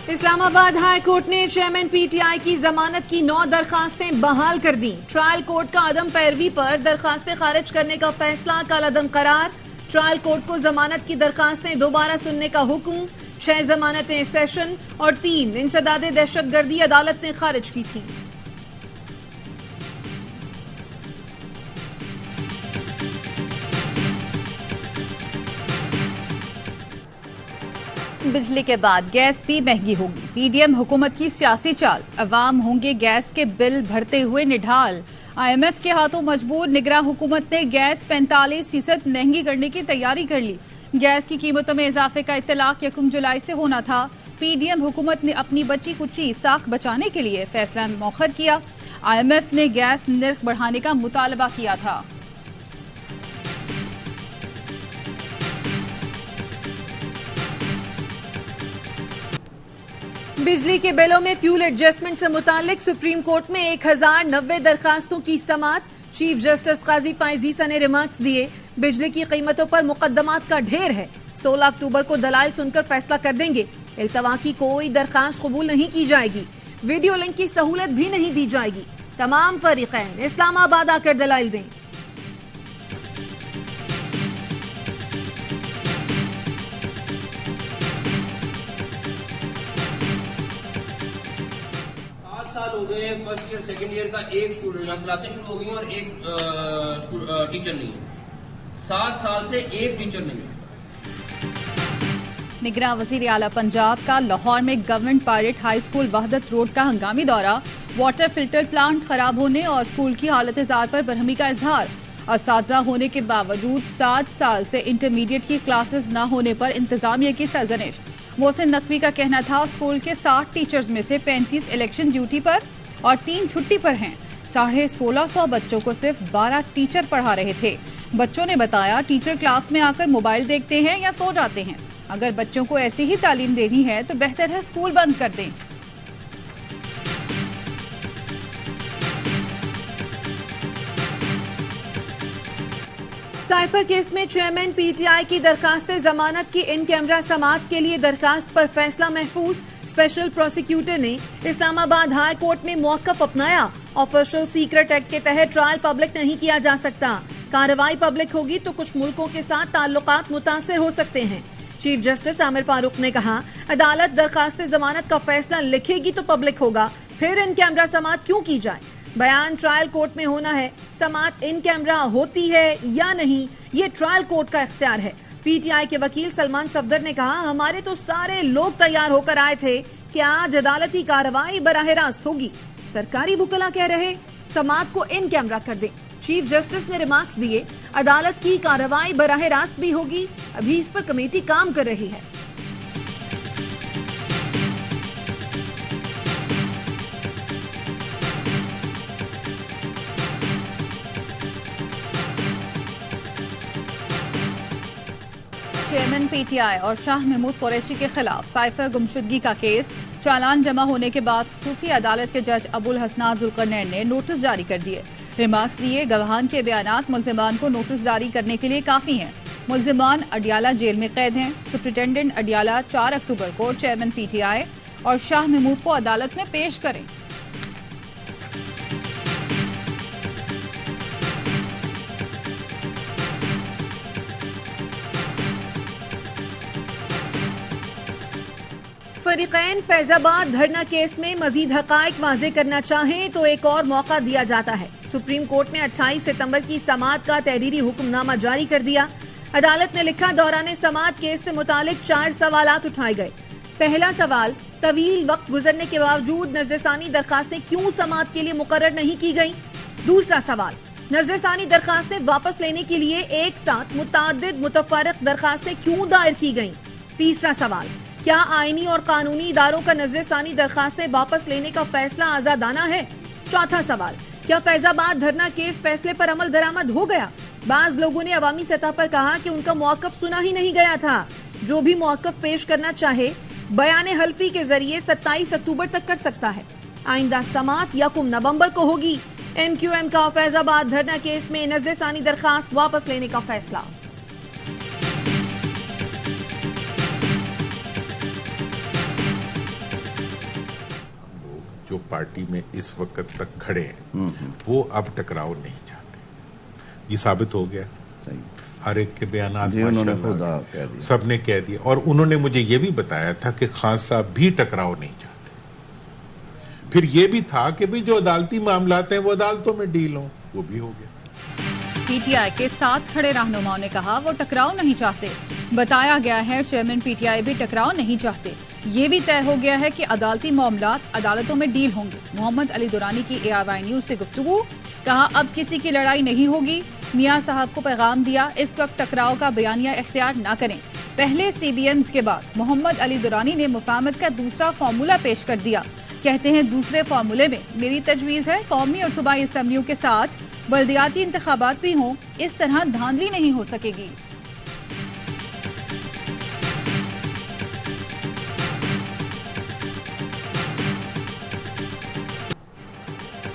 Islamabad high court ने chairman PTI की जमानत की 9 दरखास्तें बहाल कर दी। ट्रायल कोर्ट का अदम पैरवी पर दरखास्तें खारिज करने का फैसला कल अदम करार। ट्रायल कोर्ट को जमानत की दरखास्तें दोबारा सुनने का हुक्म। 6 जमानतें सेशन और 3 इंसदादे दहशतगर्दी अदालत ने खारिज की थी। बिजली के बाद गैस भी महंगी होगी। पीडीएम हुकूमत की सियासी चाल, अवाम होंगे गैस के बिल भरते हुए निढाल। आईएमएफ के हाथों मजबूर निगरान हुकूमत ने गैस 45% महंगी करने की तैयारी कर ली। गैस की कीमतों में इजाफे का इत्तलाक 1 जुलाई से होना था। पीडीएम हुकूमत ने अपनी बची कुची साख बचाने के लिए फैसला मौखर किया। आईएमएफ ने गैस निर्ख बढ़ाने का मुतालबा किया था। बिजली के बिलों में फ्यूल एडजस्टमेंट से मुतालिक सुप्रीम कोर्ट में 1090 दरखास्तों की समाअत। चीफ जस्टिस काजी फाइज ईसा ने रिमार्क्स दिए, बिजली की कीमतों पर मुकदमात का ढेर है। 16 अक्टूबर को दलाइल सुनकर फैसला कर देंगे। इल्तवा की कोई दरखास्त कबूल नहीं की जाएगी। वीडियो लिंक की सहूलत भी नहीं दी जाएगी। तमाम फरीकैन इस्लामाबाद आकर दलाइल दें। हो गए फर्स्ट ईयर सेकंड ईयर का एक स्टूडेंट, यहाँ क्लासेस शुरू हो गई और एक टीचर नहीं है। 7 साल से एक टीचर नहीं है। निगरान वजीर आला पंजाब का लाहौर में government pilot high school Wahdat road का हंगामी दौरा। वाटर फिल्टर प्लांट खराब होने और स्कूल की हालत ज़ात पर बरहमी का इजहार। असातिज़ा होने के बावजूद 7 साल से इंटरमीडिएट की क्लासेस न होने पर इंतजामिया की सरजनिश। मोहसिन नकवी का कहना था, स्कूल के 60 टीचर्स में से 35 इलेक्शन ड्यूटी पर और 3 छुट्टी पर हैं। 1650 बच्चों को सिर्फ 12 टीचर पढ़ा रहे थे। बच्चों ने बताया, टीचर क्लास में आकर मोबाइल देखते हैं या सो जाते हैं। अगर बच्चों को ऐसी ही तालीम देनी है तो बेहतर है स्कूल बंद कर दें। साइफर केस में चेयरमैन पीटीआई की दरखास्तें जमानत की इन कैमरा समाअत के लिए दरखास्त पर फैसला महफूज। स्पेशल प्रोसिक्यूटर ने इस्लामाबाद हाई कोर्ट में मौकफ अपनाया। ऑफिशियल सीक्रेट एक्ट के तहत ट्रायल पब्लिक नहीं किया जा सकता। कार्रवाई पब्लिक होगी तो कुछ मुल्कों के साथ ताल्लुकात मुतासिर हो सकते हैं। चीफ जस्टिस आमिर फारूक ने कहा, अदालत दरखास्त जमानत का फैसला लिखेगी तो पब्लिक होगा, फिर इन कैमरा समाअत क्यों की जाए। बयान ट्रायल कोर्ट में होना है। समाअत इन कैमरा होती है या नहीं, ये ट्रायल कोर्ट का इख्तियार है। पीटीआई के वकील सलमान सफदर ने कहा, हमारे तो सारे लोग तैयार होकर आए थे कि आज अदालती कार्रवाई बराह रास्त होगी। सरकारी वकील कह रहे समाअत को इन कैमरा कर दें। चीफ जस्टिस ने रिमार्क्स दिए, अदालत की कार्रवाई बराह रास्त भी होगी, अभी इस पर कमेटी काम कर रही है। चेयरमैन पीटीआई और शाह महमूद कुरैशी के खिलाफ साइफर गुमशुदगी का केस। चालान जमा होने के बाद खुसूसी अदालत के जज अबुल हसनात जुल्करनैन ने नोटिस जारी कर दिए। रिमार्क्स दिए, गवाहान के बयानात मुल्जिमान को नोटिस जारी करने के लिए काफी हैं। मुल्जिमान अडियाला जेल में कैद हैं। सुप्रिंटेंडेंट अडियाला 4 अक्टूबर को चेयरमैन पीटीआई और शाह महमूद को अदालत में पेश करें। फरीकैन फैजाबाद धरना केस में मजीद हकाइक वाज़ेह करना चाहें तो एक और मौका दिया जाता है। सुप्रीम कोर्ट ने 28 सितंबर की समाअत का तहरीरी हुक्मनामा जारी कर दिया। अदालत ने लिखा, दौरान समाअत केस से मुतालिक 4 सवालात उठाए गए। पहला सवाल, तवील वक्त गुजरने के बावजूद नजरसानी दरखास्तें क्यों समाअत के लिए मुकर्रर नहीं की गयी। दूसरा सवाल, नजरसानी दरखास्तें वापस लेने के लिए एक साथ मुतअद्दिद मुतफर्रिक दरखास्तें क्यों दायर की गयी। तीसरा सवाल, क्या आईनी और कानूनी इदारों का नजरसानी दरखास्तें वापस लेने का फैसला आजादाना है। चौथा सवाल, क्या फैजाबाद धरना केस फैसले पर अमल दरामद हो गया। बाज लोगों ने अवामी सतह पर कहा कि उनका मौकफ सुना ही नहीं गया था। जो भी मौकफ पेश करना चाहे बयान हल्फी के जरिए 27 अक्टूबर तक कर सकता है। आइंदा समाअत 1 नवंबर को होगी। MQM का फैजाबाद धरना केस में नजरसानी दरखास्त वापस लेने का फैसला। पार्टी में इस वक्त तक खड़े हैं वो अब टकराव नहीं चाहते। ये साबित हो गया। हर एक के बयानात सबने कह दिया और उन्होंने मुझे ये भी बताया था कि खान साहब भी टकराव नहीं चाहते। फिर ये भी था कि भाई जो अदालती मामलात हैं वो अदालतों में डील हों, वो भी हो गया। पीटीआई के साथ खड़े रहनुमाओं ने कहा वो टकराव नहीं चाहते। बताया गया है चेयरमैन पीटीआई भी टकराव नहीं चाहते। ये भी तय हो गया है कि अदालती मामलात अदालतों में डील होंगे। मोहम्मद अली दुरानी की ARY न्यूज से गुफ्तगू, कहा अब किसी की लड़ाई नहीं होगी। मियां साहब को पैगाम दिया इस वक्त टकराव का बयानिया इख्तियार न करें। पहले CBMs के बाद मोहम्मद अली दुरानी ने मुफाहमत का दूसरा फार्मूला पेश कर दिया। कहते हैं दूसरे फार्मूले में मेरी तजवीज है कौमी और सूबाई असम्बलियों के साथ बल्दियाती इंतखाबात भी हों, इस तरह धांधली नहीं हो सकेगी।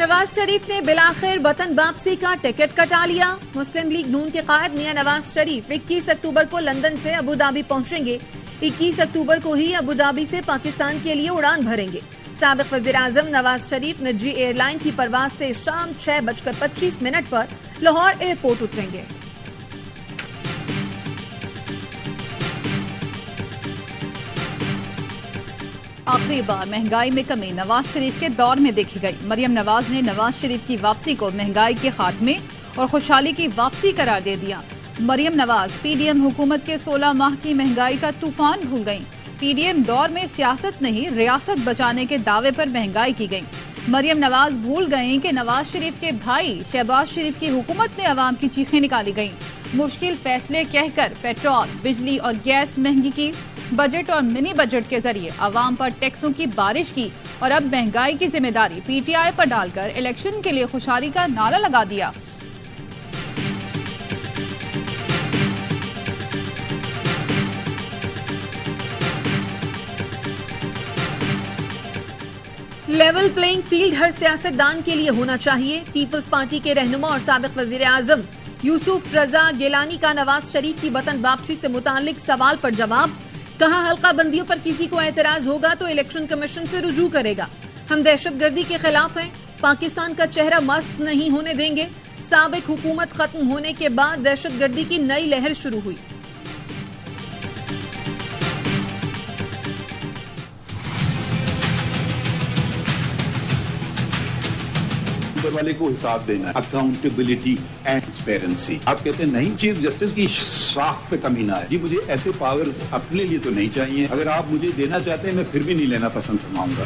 नवाज शरीफ ने बिलाखिर वतन वापसी का टिकट कटा लिया। मुस्लिम लीग नून के कायद मियां नवाज शरीफ 21 अक्टूबर को लंदन से अबू धाबी पहुंचेंगे। 21 अक्टूबर को ही अबू धाबी से पाकिस्तान के लिए उड़ान भरेंगे। साबिक वज़ीर आज़म नवाज शरीफ निजी एयरलाइन की परवाज से शाम 6:25 पर लाहौर एयरपोर्ट उतरेंगे। आखिरी बार महंगाई में कमी नवाज शरीफ के दौर में देखी गई। मरियम नवाज ने नवाज शरीफ की वापसी को महंगाई के खात्मे और खुशहाली की वापसी करार दे दिया। मरियम नवाज PDM हुकूमत के 16 माह की महंगाई का तूफान भूल गईं। PDM दौर में सियासत नहीं रियासत बचाने के दावे पर महंगाई की गई। मरियम नवाज भूल गईं कि नवाज शरीफ के भाई शहबाज शरीफ की हुकूमत में अवाम की चीखें निकाली गईं। मुश्किल फैसले कहकर पेट्रोल, बिजली और गैस महंगी की। बजट और मिनी बजट के जरिए अवाम पर टैक्सों की बारिश की और अब महंगाई की जिम्मेदारी PTI पर डालकर इलेक्शन के लिए खुशहाली का नारा लगा दिया। लेवल प्लेइंग फील्ड हर सियासतदान के लिए होना चाहिए। पीपल्स पार्टी के रहनुमा और साबिक वजीर आजम यूसुफ रजा गिलानी का नवाज शरीफ की वतन वापसी से मुतालिक सवाल पर जवाब। कहा हल्का बंदियों पर किसी को एतराज होगा तो इलेक्शन कमीशन से रुजू करेगा। हम दहशतगर्दी के खिलाफ हैं, पाकिस्तान का चेहरा मस्त नहीं होने देंगे। साबिक हुकूमत खत्म होने के बाद दहशतगर्दी की नई लहर शुरू हुई। ऊपर वाले को हिसाब देना, अकाउंटेबिलिटी एंड ट्रांसपेरेंसी। आप कहते हैं नहीं, चीफ जस्टिस की साख पे कमी ना है। जी मुझे ऐसे पावर्स अपने लिए तो नहीं चाहिए। अगर आप मुझे देना चाहते हैं मैं फिर भी नहीं लेना पसंद फरमाऊंगा।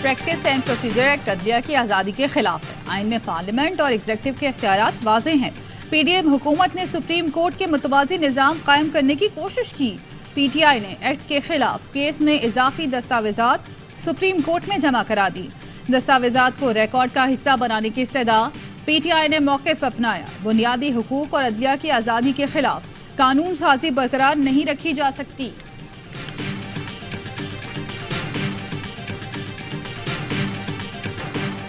प्रैक्टिस एंड प्रोसीजर एक्ट अदलिया की आजादी के खिलाफ है। आइन में पार्लियामेंट और एग्जीक्यूटिव के इख्तियारात वाज़ेह हैं। PDM हुकूमत ने सुप्रीम कोर्ट के मुतवाज़ी निज़ाम कायम करने की कोशिश की। PTI ने एक्ट के खिलाफ केस में इजाफी दस्तावेजात सुप्रीम कोर्ट में जमा करा दी। दस्तावेजात को रिकॉर्ड का हिस्सा बनाने की इस्तदा PTI ने मौक़िफ़ अपनाया। बुनियादी हुकूक और अदलिया की आज़ादी के खिलाफ कानून साजी बरकरार नहीं रखी जा सकती।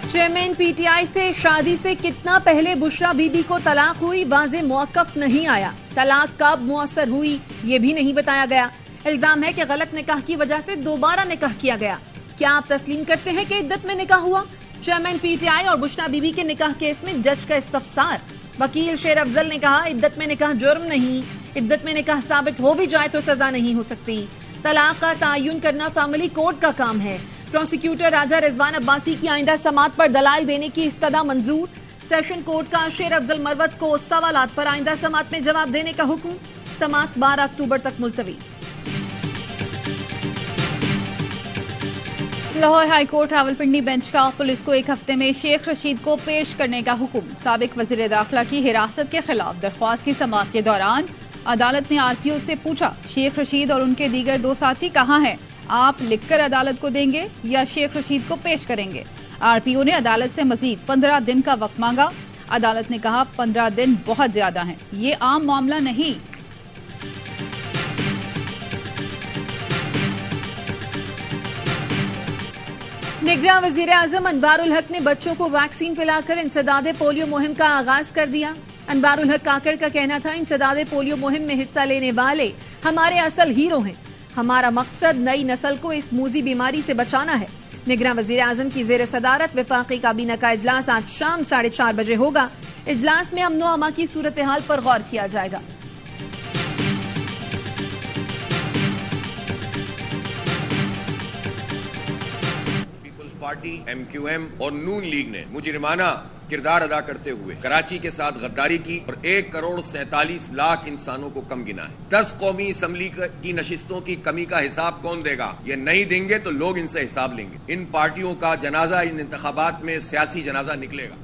चेयरमैन PTI से शादी से कितना पहले बुशरा बीबी को तलाक हुई वाज़े मौक़िफ़ नहीं आया। तलाक कब मुअस्सर हुई ये भी नहीं बताया गया। इल्जाम है कि गलत निकाह की वजह से दोबारा निकाह किया गया। क्या आप तस्लीम करते हैं कि इद्दत में निकाह हुआ? चेयरमैन PTI और बुशरा बीबी के निकाह केस में जज का इस्तफसार। वकील शेर अफजल ने कहा इद्दत में निकाह जुर्म नहीं, इद्दत में निकाह साबित हो भी जाए तो सजा नहीं हो सकती। तलाक का तयन करना फैमिली कोर्ट का काम है। प्रोसिक्यूटर राजा रिजवान अब्बासी की आइंदा समात पर दलाइल देने की इस्तदा मंजूर। सेशन कोर्ट का शेर अफजल मरवत को सवालात पर आइंदा समात में जवाब देने का हुक्म। समात 12 अक्टूबर तक मुलतवी। Lahore high court Rawalpindi bench का पुलिस को 1 हफ्ते में शेख रशीद को पेश करने का हुक्म। साबिक वजीर दाखिला की हिरासत के खिलाफ दरख्वास्त की समाअत के दौरान अदालत ने RPO से पूछा शेख रशीद और उनके दीगर 2 साथी कहाँ हैं? आप लिखकर अदालत को देंगे या शेख रशीद को पेश करेंगे? RPO ने अदालत से मजीद 15 दिन का वक्त मांगा। अदालत ने कहा 15 दिन बहुत ज्यादा हैं, ये आम मामला नहीं। निगरां वजीर आजम अनवारुल हक ने बच्चों को वैक्सीन पिलाकर इंसदादे पोलियो मुहिम का आगाज कर दिया। अनवारुल हक काकड़ का कहना था इंसदादे पोलियो मुहिम में हिस्सा लेने वाले हमारे असल हीरो हैं। हमारा मकसद नई नस्ल को इस मूजी बीमारी से बचाना है। निगरान वजीर आजम की जेर सदारत वफाकी काबीना का इजलास आज शाम 4:30 बजे होगा। इजलास में अमनो अमा की सूरत हाल पर गौर किया जाएगा। पीपल्स पार्टी, MQM और नून लीग ने मुजरिमाना किरदार अदा करते हुए कराची के साथ गद्दारी की और 1,47,00,000 इंसानों को कम गिना है। 10 कौमी असम्बली की नशिस्तों की कमी का हिसाब कौन देगा? ये नहीं देंगे तो लोग इनसे हिसाब लेंगे। इन पार्टियों का जनाजा इन इंतखाबात में सियासी जनाजा निकलेगा।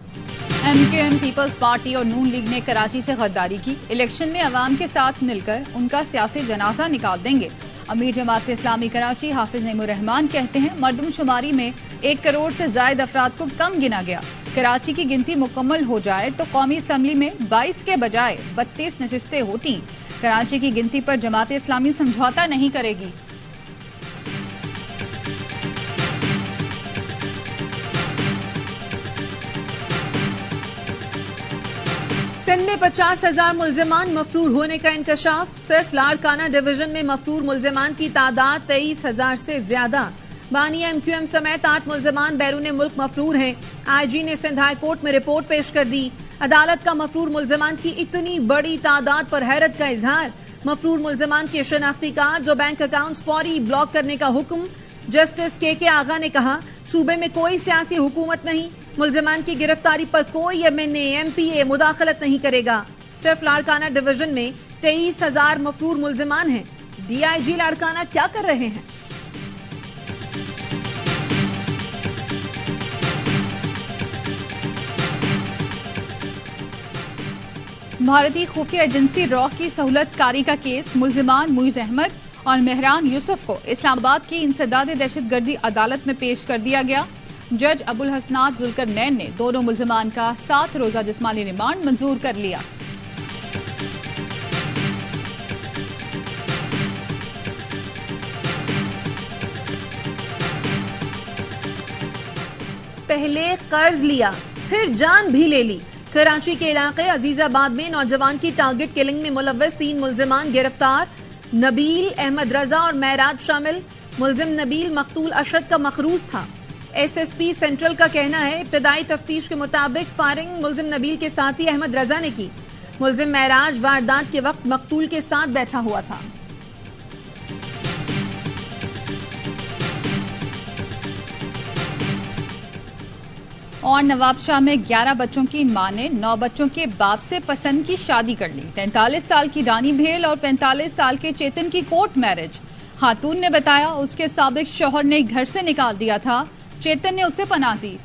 MQM, पीपल्स पार्टी और नून लीग ने कराची से गद्दारी की। इलेक्शन में अवाम के साथ मिलकर उनका सियासी जनाजा निकाल देंगे। अमीर जमात इस्लामी कराची हाफिज नईमुर रहमान कहते हैं, मरदमशुमारी में 1 करोड़ से ज्यादा अफराद को कम गिना गया। कराची की गिनती मुकम्मल हो जाए तो कौमी असम्बली में 22 के बजाय 32 नशिस्तें होती। कराची की गिनती पर जमात इस्लामी समझौता नहीं करेगी। सिंध में 50,000 मुल्जिमान मफरूर होने का इंकशाफ। सिर्फ लाड़काना डिवीजन में मफरूर मुल्जिमान की तादाद 23,000 से ज्यादा। बानी MQM समेत 8 मुल्जिमान बैरून मुल्क मफरूर हैं। IG ने सिंध हाई कोर्ट में रिपोर्ट पेश कर दी। अदालत का मफरूर मुल्जिमान की इतनी बड़ी तादाद पर हैरत का इजहार। मफरूर मुल्जिमान के शनाख्ती कार्ड जो बैंक अकाउंट फौरी ब्लॉक करने का हुक्म। जस्टिस KK आगा ने कहा, सूबे में कोई सियासी हुकूमत नहीं, मुल्जिमान की गिरफ्तारी पर कोई MNA MPA मुदाखलत नहीं करेगा। सिर्फ लाड़काना डिवीजन में 23,000 मफरूर मुल्जिमान हैं। DIG लाड़काना क्या कर रहे हैं? भारतीय खुफिया एजेंसी रॉ की सहूलत कारी का केस। मुल्जिमान मुइज अहमद और मेहरान यूसुफ को इस्लामाबाद की इंसदाद दहशतगर्दी अदालत में पेश कर दिया गया। जज अबुल हसनात जुल्करनैन ने दोनों मुल्जिमान का 7 रोजा जिस्मानी रिमांड मंजूर कर लिया। पहले कर्ज लिया, फिर जान भी ले ली। कराची के इलाके अजीजाबाद में नौजवान की टारगेट किलिंग में मुलव्वस 3 मुल्जिमान गिरफ्तार। नबील, अहमद रजा और महराज शामिल। मुल्जिम नबील मकतूल अशद का मखरूज था। SSP सेंट्रल का कहना है, इब्तदाई तफ्तीश के मुताबिक फायरिंग मुल्जिम नबील के साथी अहमद रजा ने की। मुल्जिम महराज वारदात के वक्त मकतूल के साथ बैठा हुआ था। और नवाबशाह में 11 बच्चों की मां ने 9 बच्चों के बाप से पसंद की शादी कर ली। 43 साल की रानी भेल और 45 साल के चेतन की कोर्ट मैरिज। खातून ने बताया, उसके साबिक शौहर ने घर से निकाल दिया था। चेतन ने उसे पनाह दी।